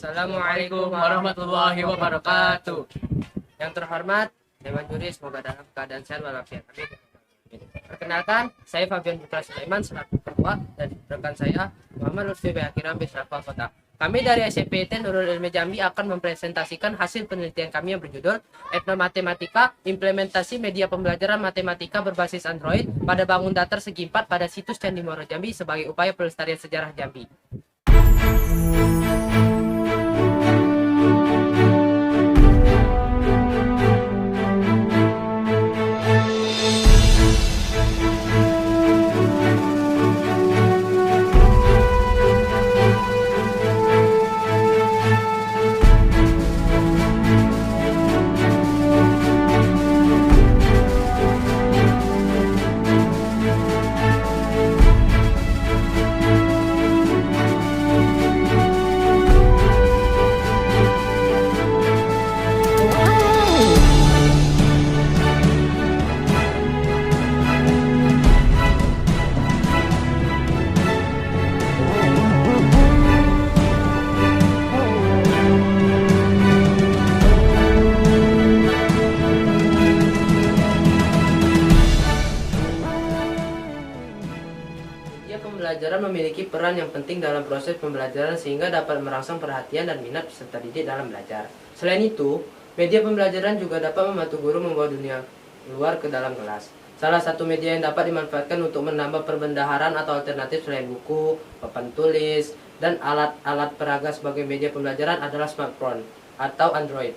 Assalamualaikum warahmatullahi wabarakatuh. Yang terhormat Dewan Juri, semoga dalam keadaan sehat walafiat. Amin. Perkenalkan, saya Fabian Putra Sulaiman selaku ketua dan rekan saya Muhammad Lutfi Bayakiram Bisrafa Kota. Kami dari SMPT Nurul Ilmi Jambi akan mempresentasikan hasil penelitian kami yang berjudul Etnomatematika, Implementasi Media Pembelajaran Matematika Berbasis Android pada Bangun Datar Segi 4 pada situs Candi Muaro Jambi sebagai upaya pelestarian sejarah Jambi. Pembelajaran memiliki peran yang penting dalam proses pembelajaran sehingga dapat merangsang perhatian dan minat peserta didik dalam belajar. Selain itu, media pembelajaran juga dapat membantu guru membawa dunia luar ke dalam kelas. Salah satu media yang dapat dimanfaatkan untuk menambah perbendaharaan atau alternatif selain buku, papan tulis, dan alat-alat peraga sebagai media pembelajaran adalah smartphone atau Android.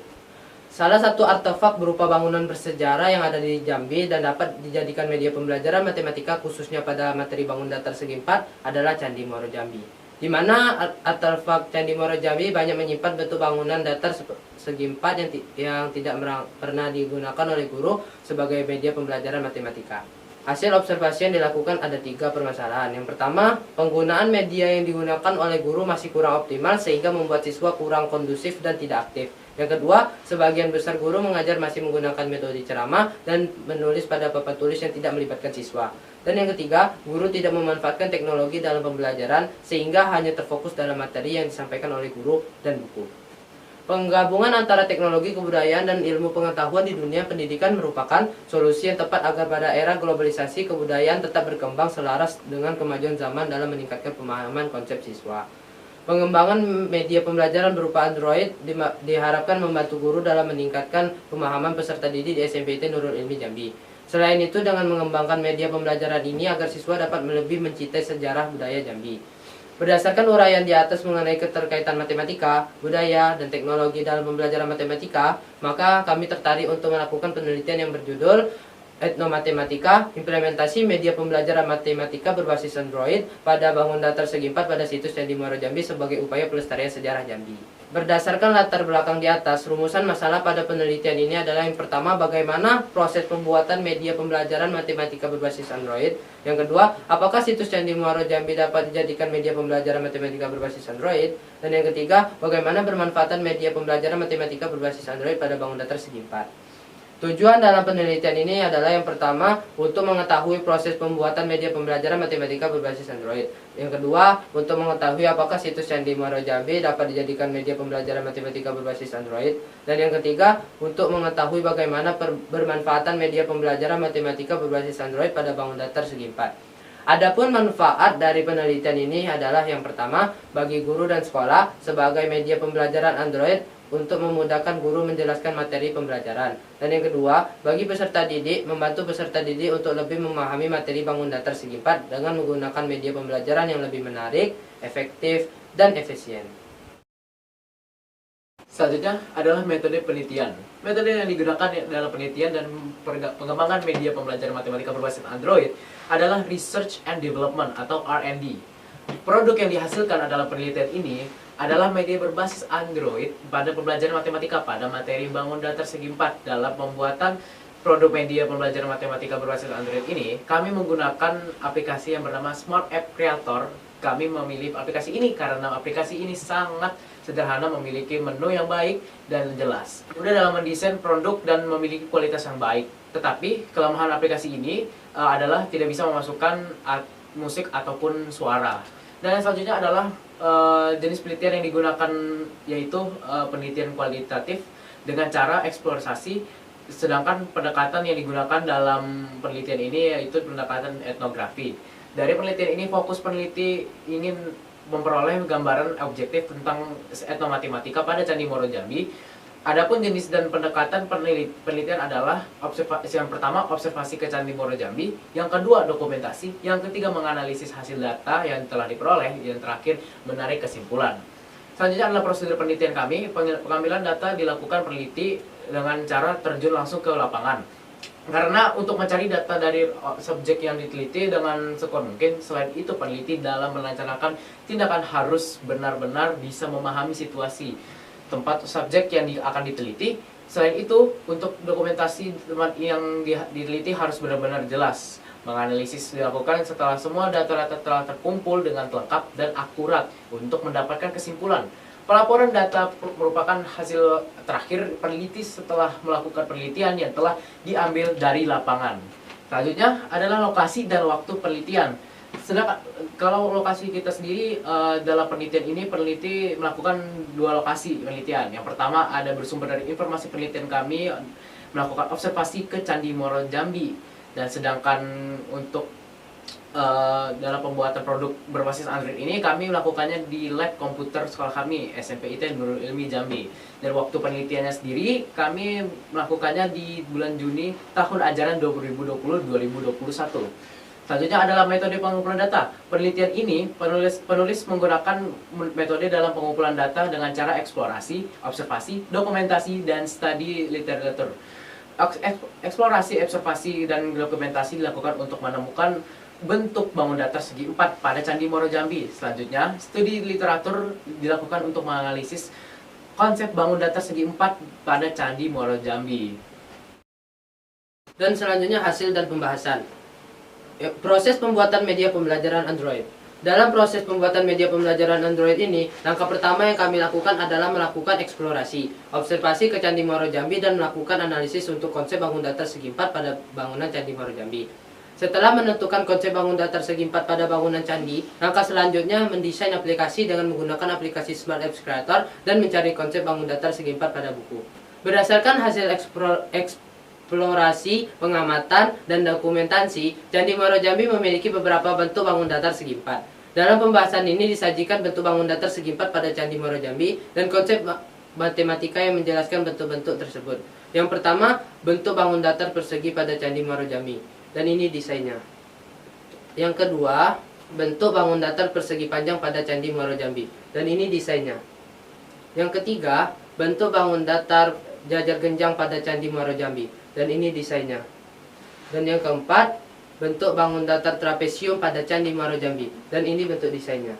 Salah satu artefak berupa bangunan bersejarah yang ada di Jambi dan dapat dijadikan media pembelajaran matematika khususnya pada materi bangun datar segi 4 adalah Candi Muaro Jambi. Di mana artefak Candi Muaro Jambi banyak menyimpan bentuk bangunan datar segi 4 yang tidak pernah digunakan oleh guru sebagai media pembelajaran matematika. Hasil observasi yang dilakukan ada 3 permasalahan. Yang pertama, penggunaan media yang digunakan oleh guru masih kurang optimal sehingga membuat siswa kurang kondusif dan tidak aktif. Yang kedua, sebagian besar guru mengajar masih menggunakan metode ceramah dan menulis pada papan tulis yang tidak melibatkan siswa. Dan yang ketiga, guru tidak memanfaatkan teknologi dalam pembelajaran sehingga hanya terfokus dalam materi yang disampaikan oleh guru dan buku. Penggabungan antara teknologi kebudayaan dan ilmu pengetahuan di dunia pendidikan merupakan solusi yang tepat agar pada era globalisasi kebudayaan tetap berkembang selaras dengan kemajuan zaman dalam meningkatkan pemahaman konsep siswa. Pengembangan media pembelajaran berupa Android diharapkan membantu guru dalam meningkatkan pemahaman peserta didik di SMPT Nurul Ilmi Jambi. Selain itu, dengan mengembangkan media pembelajaran ini agar siswa dapat lebih mencintai sejarah budaya Jambi. Berdasarkan uraian di atas mengenai keterkaitan matematika, budaya, dan teknologi dalam pembelajaran matematika, maka kami tertarik untuk melakukan penelitian yang berjudul Etnomatematika, Implementasi Media Pembelajaran Matematika Berbasis Android pada Bangun Datar Segi 4 pada situs Candi Muaro Jambi sebagai upaya pelestarian sejarah Jambi. Berdasarkan latar belakang di atas, rumusan masalah pada penelitian ini adalah yang pertama, bagaimana proses pembuatan media pembelajaran matematika berbasis Android. Yang kedua, apakah situs Candi Muaro Jambi dapat dijadikan media pembelajaran matematika berbasis Android. Dan yang ketiga, bagaimana bermanfaatan media pembelajaran matematika berbasis Android pada Bangun Datar Segi 4. Tujuan dalam penelitian ini adalah yang pertama, untuk mengetahui proses pembuatan media pembelajaran matematika berbasis Android. Yang kedua, untuk mengetahui apakah situs Candi Muaro Jambi dapat dijadikan media pembelajaran matematika berbasis Android. Dan yang ketiga, untuk mengetahui bagaimana bermanfaatan media pembelajaran matematika berbasis Android pada Bangun Datar Segi 4. Adapun manfaat dari penelitian ini adalah yang pertama, bagi guru dan sekolah sebagai media pembelajaran Android untuk memudahkan guru menjelaskan materi pembelajaran. Dan yang kedua, bagi peserta didik, membantu peserta didik untuk lebih memahami materi bangun datar segi 4 dengan menggunakan media pembelajaran yang lebih menarik, efektif, dan efisien. Selanjutnya adalah metode penelitian. Metode yang digunakan dalam penelitian dan pengembangan media pembelajaran matematika berbasis Android adalah Research and Development atau R&D. Produk yang dihasilkan adalah penelitian ini adalah media berbasis Android pada pembelajaran matematika pada materi bangun datar segi 4. Dalam pembuatan produk media pembelajaran matematika berbasis Android ini, kami menggunakan aplikasi yang bernama Smart App Creator. Kami memilih aplikasi ini karena aplikasi ini sangat sederhana, memiliki menu yang baik dan jelas. Mudah dalam mendesain produk dan memiliki kualitas yang baik. Tetapi kelemahan aplikasi ini adalah tidak bisa memasukkan musik ataupun suara. Dan yang selanjutnya adalah jenis penelitian yang digunakan, yaitu penelitian kualitatif dengan cara eksplorasi, sedangkan pendekatan yang digunakan dalam penelitian ini yaitu pendekatan etnografi. Dari penelitian ini fokus peneliti ingin memperoleh gambaran objektif tentang etnomatematika pada Candi Muaro Jambi. Adapun jenis dan pendekatan penelitian adalah observasi. Yang pertama, observasi ke Candi Muaro Jambi. Yang kedua, dokumentasi. Yang ketiga, menganalisis hasil data yang telah diperoleh. Yang terakhir, menarik kesimpulan. Selanjutnya adalah prosedur penelitian kami. Pengambilan data dilakukan peneliti dengan cara terjun langsung ke lapangan. Karena untuk mencari data dari subjek yang diteliti dengan sekuat mungkin, selain itu peneliti dalam merencanakan tindakan harus benar-benar bisa memahami situasi tempat subjek yang akan diteliti. Selain itu, untuk dokumentasi yang diteliti harus benar-benar jelas. Menganalisis dilakukan setelah semua data-data telah terkumpul dengan lengkap dan akurat untuk mendapatkan kesimpulan. Pelaporan data merupakan hasil terakhir peneliti setelah melakukan penelitian yang telah diambil dari lapangan. Selanjutnya adalah lokasi dan waktu penelitian. Sedangkan kalau lokasi kita sendiri dalam penelitian ini, peneliti melakukan 2 lokasi penelitian. Yang pertama ada bersumber dari informasi penelitian kami melakukan observasi ke Candi Muaro Jambi, dan sedangkan untuk dalam pembuatan produk berbasis Android ini kami melakukannya di lab komputer sekolah kami SMPIT Nurul Ilmi Jambi. Dan waktu penelitiannya sendiri kami melakukannya di bulan Juni tahun ajaran 2020-2021. Selanjutnya adalah metode pengumpulan data. Penelitian ini, penulis menggunakan metode dalam pengumpulan data dengan cara eksplorasi, observasi, dokumentasi, dan studi literatur. Eksplorasi, observasi, dan dokumentasi dilakukan untuk menemukan bentuk bangun datar segi 4 pada Candi Muaro Jambi. Selanjutnya, studi literatur dilakukan untuk menganalisis konsep bangun datar segi 4 pada Candi Muaro Jambi. Dan selanjutnya hasil dan pembahasan. Proses pembuatan media pembelajaran Android. Dalam proses pembuatan media pembelajaran Android ini, langkah pertama yang kami lakukan adalah melakukan eksplorasi, observasi ke Candi Muaro Jambi, dan melakukan analisis untuk konsep bangun datar segi 4 pada bangunan Candi Muaro Jambi. Setelah menentukan konsep bangun datar segi 4 pada bangunan candi, langkah selanjutnya mendesain aplikasi dengan menggunakan aplikasi Smart Apps Creator dan mencari konsep bangun datar segi 4 pada buku. Berdasarkan hasil eksplorasi, pengamatan, dan dokumentasi, Candi Muaro Jambi memiliki beberapa bentuk bangun datar segi 4. Dalam pembahasan ini disajikan bentuk bangun datar segi 4 pada Candi Muaro Jambi dan konsep matematika yang menjelaskan bentuk-bentuk tersebut. Yang pertama, bentuk bangun datar persegi pada Candi Muaro Jambi. Dan ini desainnya. Yang kedua, bentuk bangun datar persegi panjang pada Candi Muaro Jambi. Dan ini desainnya. Yang ketiga, bentuk bangun datar jajar genjang pada Candi Muaro Jambi. Dan ini desainnya. Dan yang keempat, bentuk bangun datar trapesium pada Candi Muaro Jambi. Dan ini bentuk desainnya.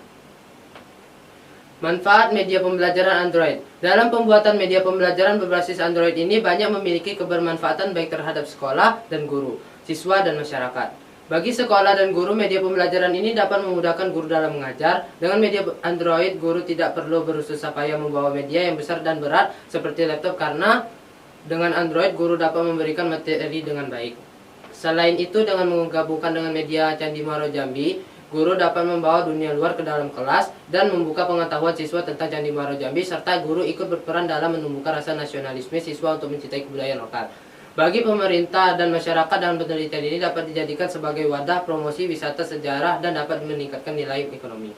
Manfaat media pembelajaran Android. Dalam pembuatan media pembelajaran berbasis Android ini banyak memiliki kebermanfaatan baik terhadap sekolah dan guru, siswa dan masyarakat. Bagi sekolah dan guru, media pembelajaran ini dapat memudahkan guru dalam mengajar. Dengan media Android, guru tidak perlu bersusah payah membawa media yang besar dan berat seperti laptop, karena dengan Android guru dapat memberikan materi dengan baik. Selain itu, dengan menggabungkan dengan media Candi Muaro Jambi, guru dapat membawa dunia luar ke dalam kelas dan membuka pengetahuan siswa tentang Candi Muaro Jambi, serta guru ikut berperan dalam menumbuhkan rasa nasionalisme siswa untuk mencintai kebudayaan lokal. Bagi pemerintah dan masyarakat, dalam penelitian ini dapat dijadikan sebagai wadah promosi wisata sejarah dan dapat meningkatkan nilai ekonomi.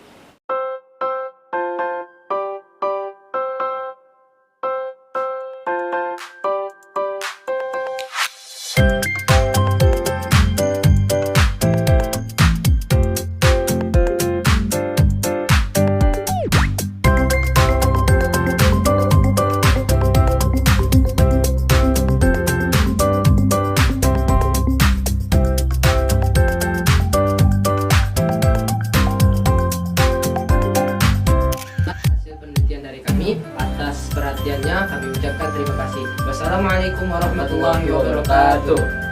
Atas perhatiannya kami ucapkan terima kasih. Wassalamualaikum warahmatullahi wabarakatuh.